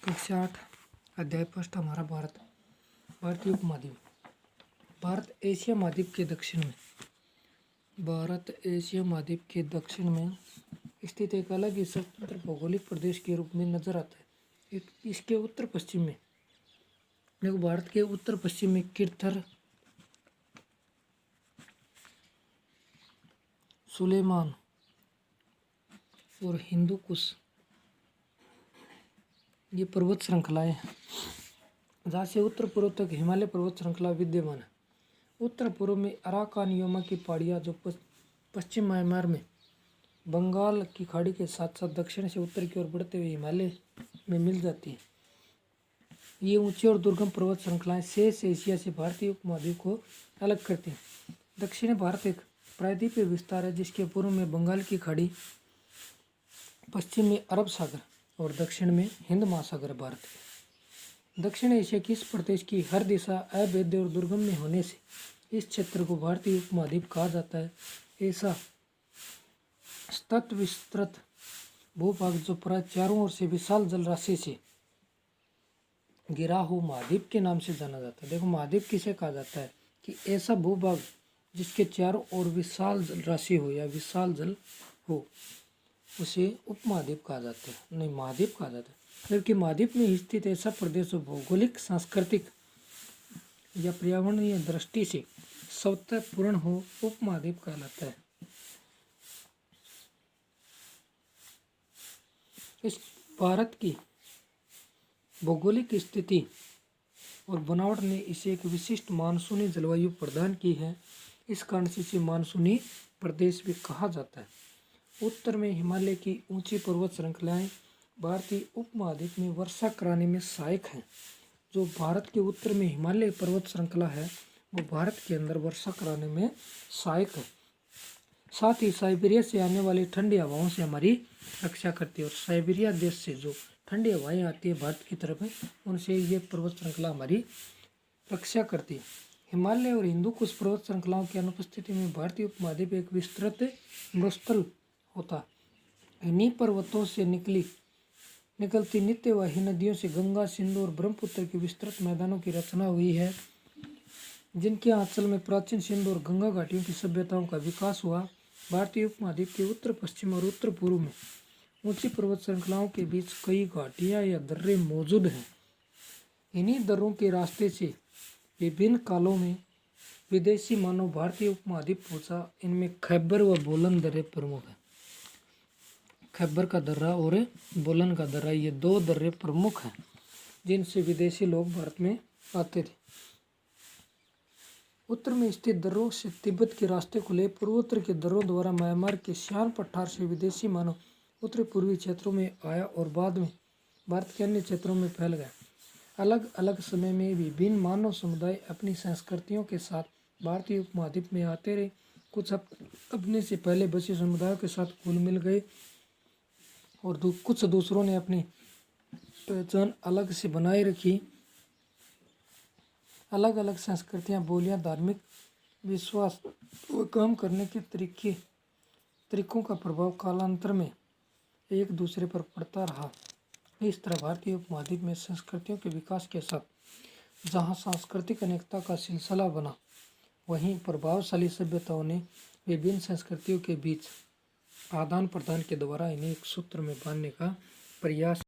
कक्षा 8 अध्याय फर्स्ट हमारा भारतीय उपमहाद्वीप। भारत एशिया महाद्वीप के दक्षिण में स्थित एक अलग ही स्वतंत्र भौगोलिक प्रदेश के रूप में नजर आता है। इसके उत्तर पश्चिम में देखो, भारत के उत्तर पश्चिम में किरथर, सुलेमान और हिंदू कुश ये पर्वत श्रृंखलाएं हैं, जहाँ से उत्तर पूर्व तक हिमालय पर्वत श्रृंखला विद्यमान है। उत्तर पूर्व में अराकानयोमा की पहाड़ियाँ जो पश्चिम म्यांमार में बंगाल की खाड़ी के साथ साथ दक्षिण से उत्तर की ओर बढ़ते हुए हिमालय में मिल जाती है। ये ऊंची और दुर्गम पर्वत श्रृंखलाएं शेष एशिया से भारतीय उपमहाद्वीप को अलग करती हैं। दक्षिणी भारत एक प्रायद्वीपीय विस्तार है, जिसके पूर्व में बंगाल की खाड़ी, पश्चिम में अरब सागर और दक्षिण में हिंद महासागर भारत है। दक्षिण एशिया की इस प्रदेश की हर दिशा अवैध और दुर्गम में होने से इस क्षेत्र को भारतीय उपमहाद्वीप कहा जाता है। ऐसा सतत विस्तृत भूभाग जो प्राय चारों ओर से विशाल जलराशि से घिरा हो महाद्वीप के नाम से जाना जाता है। देखो, महाद्वीप किसे कहा जाता है कि ऐसा भूभाग जिसके चारों ओर विशाल जलराशि हो या विशाल जल हो, उसे उपमहाद्वीप कहा जाता है, नहीं महाद्वीप कहा जाता है। जबकि महाद्वीप में स्थित ऐसा प्रदेश जो भौगोलिक, सांस्कृतिक या पर्यावरणीय दृष्टि से स्वतः पूर्ण हो, उपमहाद्वीप कहलाता है। इस भारत की भौगोलिक स्थिति और बनावट ने इसे एक विशिष्ट मानसूनी जलवायु प्रदान की है। इस कारण से इसे मानसूनी प्रदेश भी कहा जाता है। उत्तर में हिमालय की ऊंची पर्वत श्रृंखलाएं भारतीय उपमहाद्वीप में वर्षा कराने में सहायक हैं। जो भारत के उत्तर में हिमालय पर्वत श्रृंखला है, वो भारत के अंदर वर्षा कराने में सहायक है। साथ ही साइबेरिया से आने वाली ठंडी हवाओं से हमारी रक्षा करती है, और साइबेरिया देश से जो ठंडी हवाएं आती है भारत की तरफ, उनसे ये पर्वत श्रृंखला हमारी रक्षा करती है। हिमालय और हिंदू कुश पर्वत श्रृंखलाओं की अनुपस्थिति में भारतीय उपमहाद्वीप एक विस्तृत मरुस्थल होता। इन्हीं पर्वतों से निकलती नित्यवाही नदियों से गंगा, सिंधु और ब्रह्मपुत्र की विस्तृत मैदानों की रचना हुई है, जिनके आंचल में प्राचीन सिंधु और गंगा घाटियों की सभ्यताओं का विकास हुआ। भारतीय उपमहाद्वीप के उत्तर पश्चिम और उत्तर पूर्व में ऊंची पर्वत श्रृंखलाओं के बीच कई घाटियां या दर्रे मौजूद हैं। इन्हीं दर्रों के रास्ते से विभिन्न कालों में विदेशी मानव भारतीय उपमहाद्वीप पहुंचा। इनमें खैबर व बोलन दर्रे प्रमुख हैं। खैबर का दर्रा और बोलन का दर्रा, ये दो दर्रे प्रमुख हैं जिनसे विदेशी लोग भारत में आते थे। उत्तर में स्थित दर्रों से तिब्बत के रास्ते खुले। पूर्वोत्तर के दर्रों द्वारा म्यांमार के सियान पठार से विदेशी मानव उत्तरी पूर्वी क्षेत्रों में आया और बाद में भारत के अन्य क्षेत्रों में फैल गया। अलग अलग समय में विभिन्न मानव समुदाय अपनी संस्कृतियों के साथ भारतीय उपमहाद्वीप में आते रहे। कुछ अपने से पहले बसे समुदायों के साथ घुल मिल गए और कुछ दूसरों ने अपनी पहचान अलग से बनाए रखी। अलग अलग संस्कृतियां, बोलियां, धार्मिक विश्वास व काम करने के तरीकों का प्रभाव कालांतर में एक दूसरे पर पड़ता रहा। इस तरह भारतीय उपमहाद्वीप में संस्कृतियों के विकास के साथ जहां सांस्कृतिक अनेकता का सिलसिला बना, वहीं प्रभावशाली सभ्यताओं ने विभिन्न संस्कृतियों के बीच आदान प्रदान के द्वारा इन्हें एक सूत्र में बांधने का प्रयास